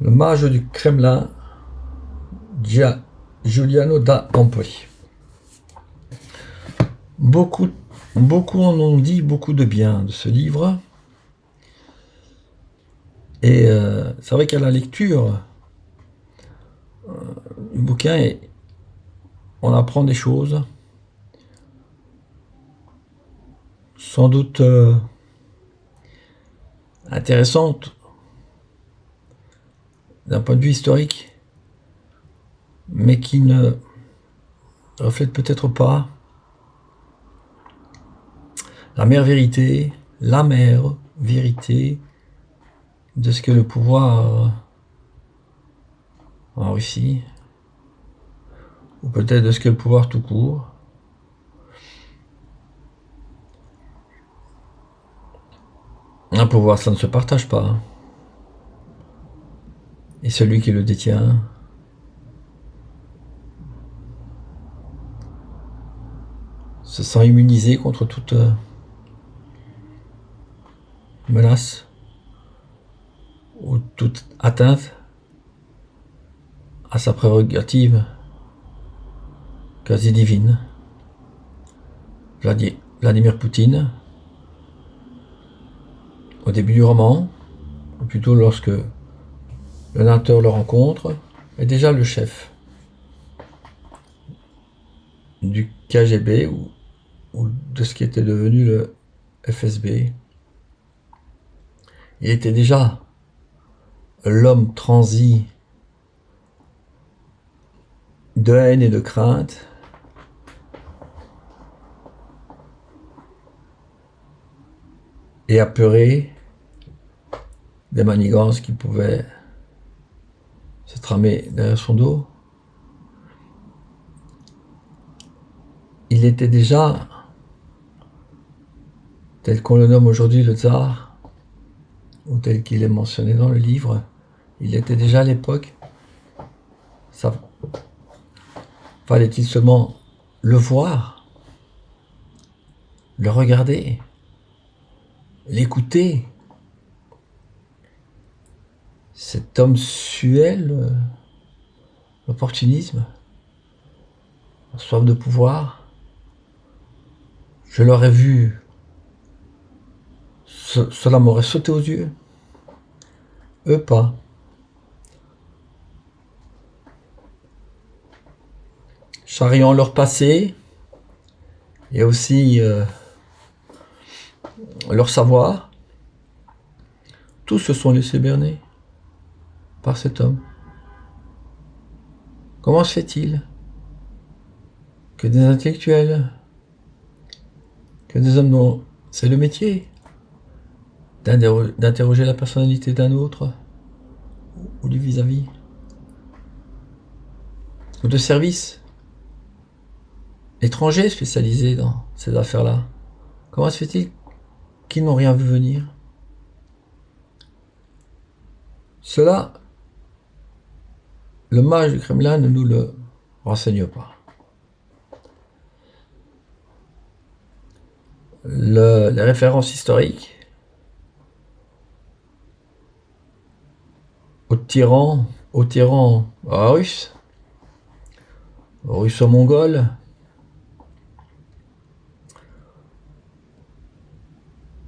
Le mage du Kremlin, Giuliano da Empoli. Beaucoup en ont dit beaucoup de bien de ce livre. Et c'est vrai qu'à la lecture du bouquin, on apprend des choses, sans doute intéressantes d'un point de vue historique, mais qui ne reflètent peut-être pas l'amère vérité de ce qu'est le pouvoir en Russie, ou peut-être de ce qu'est le pouvoir tout court. Un pouvoir, ça ne se partage pas. Et celui qui le détient se sent immunisé contre toute menace ou toute atteinte à sa prérogative quasi divine. Vladimir Poutine, au début du roman, ou plutôt lorsque le narrateur le rencontre, est déjà le chef du KGB ou de ce qui était devenu le FSB. Il était déjà l'homme transi de haine et de crainte, et apeuré des manigances qui pouvaient se tramer derrière son dos. Il était déjà, tel qu'on le nomme aujourd'hui le tsar, ou tel qu'il est mentionné dans le livre, il était déjà à l'époque. Ça fallait-il seulement le voir, le regarder, l'écouter. Cet homme suel, l'opportunisme, la soif de pouvoir. Je l'aurais vu, cela m'aurait sauté aux yeux. Eux pas. Charriant leur passé et aussi leur savoir, tous se sont laissés berner par cet homme. Comment se fait-il que des intellectuels, que des hommes dont c'est le métier d'interroger la personnalité d'un autre ou du vis-à-vis, ou de services étrangers spécialisés dans ces affaires-là, comment se fait-il qu'ils n'ont rien vu venir? Cela, le mage du Kremlin ne nous le renseigne pas. Les références historiques aux tyrans russes, aux russo-mongols,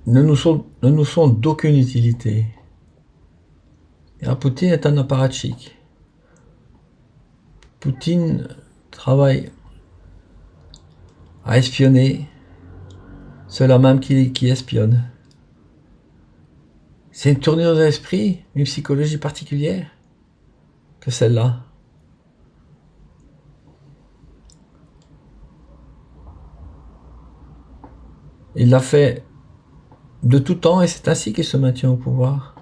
ne nous sont d'aucune utilité. Et Poutine est un apparatchik. Poutine travaille à espionner ceux-là même qui espionnent. C'est une tournure de l'esprit, une psychologie particulière que celle-là. Il l'a fait de tout temps et c'est ainsi qu'il se maintient au pouvoir.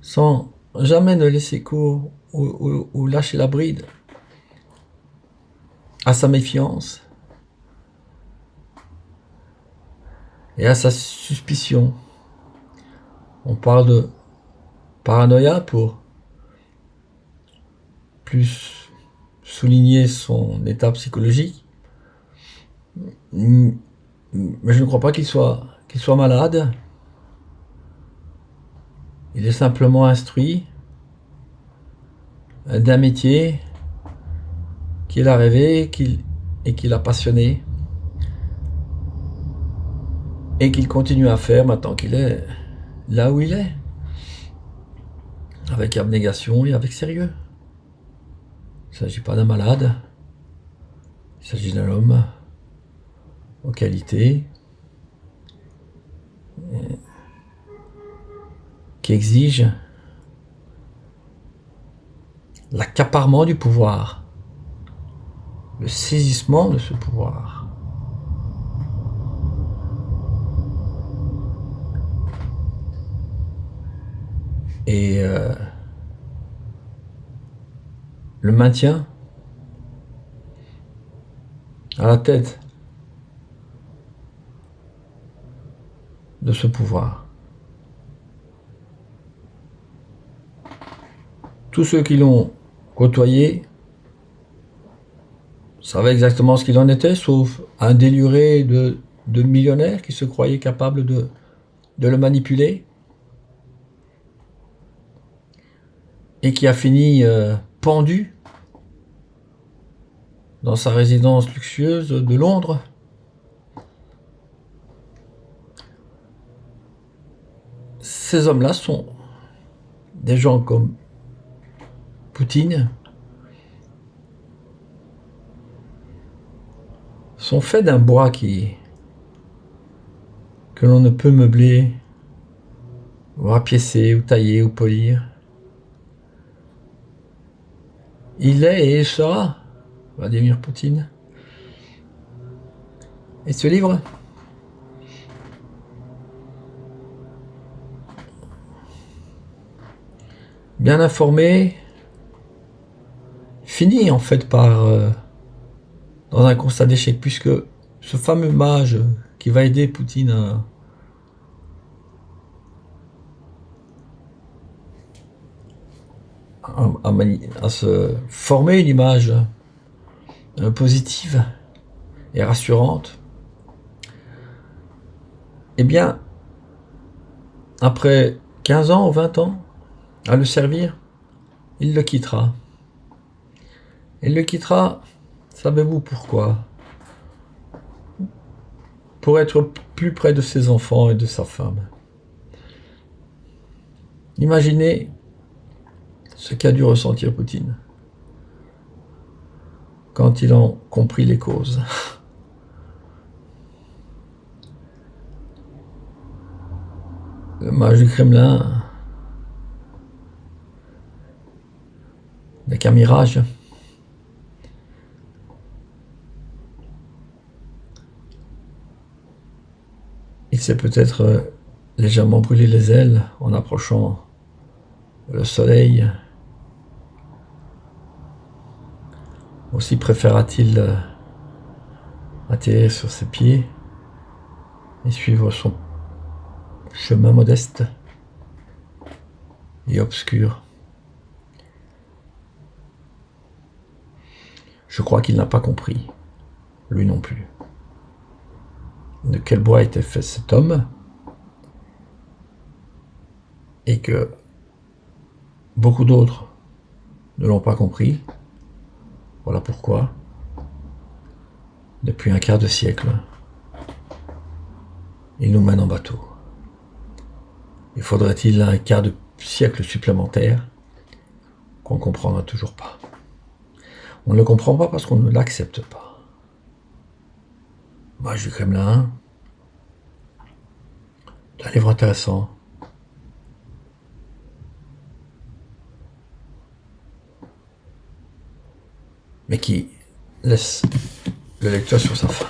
Sans jamais ne laisser cours ou lâcher la bride à sa méfiance et à sa suspicion. On parle de paranoïa pour plus souligner son état psychologique. Mais je ne crois pas qu'il soit malade. Il est simplement instruit d'un métier qu'il a rêvé et qu'il a passionné et qu'il continue à faire maintenant qu'il est là où il est, avec abnégation et avec sérieux. Il ne s'agit pas d'un malade, il s'agit d'un homme aux qualités qui exige l'accaparement du pouvoir, le saisissement de ce pouvoir. Et le maintien à la tête de ce pouvoir. Tous ceux qui l'ont côtoyé savaient exactement ce qu'il en était, sauf un déluré de millionnaire qui se croyait capable de le manipuler et qui a fini pendu dans sa résidence luxueuse de Londres. Ces hommes-là sont des gens comme Poutine, sont faits d'un bois que l'on ne peut meubler, ou rapiécer, ou tailler, ou polir. Il est et il sera Vladimir Poutine. Et ce livre bien informé finit en fait par dans un constat d'échec, puisque ce fameux mage qui va aider Poutine à se former une image positive et rassurante, eh bien, après 15 ans ou 20 ans à le servir, il le quittera. Il le quittera, savez-vous pourquoi? Pour être plus près de ses enfants et de sa femme. Imaginez ce qu'a dû ressentir Poutine quand il a compris les causes. Le mage du Kremlin n'est qu'un mirage. Il s'est peut-être légèrement brûlé les ailes en approchant le soleil. Aussi préféra-t-il atterrir sur ses pieds et suivre son chemin modeste et obscur. Je crois qu'il n'a pas compris, lui non plus, de quel bois était fait cet homme, et que beaucoup d'autres ne l'ont pas compris. Voilà pourquoi, depuis un quart de siècle, il nous mène en bateau. Il faudrait-il un quart de siècle supplémentaire qu'on ne comprendra toujours pas. On ne le comprend pas parce qu'on ne l'accepte pas. Mage du Kremlin, c'est un livre intéressant. Mais qui laisse le lecteur sur sa faim.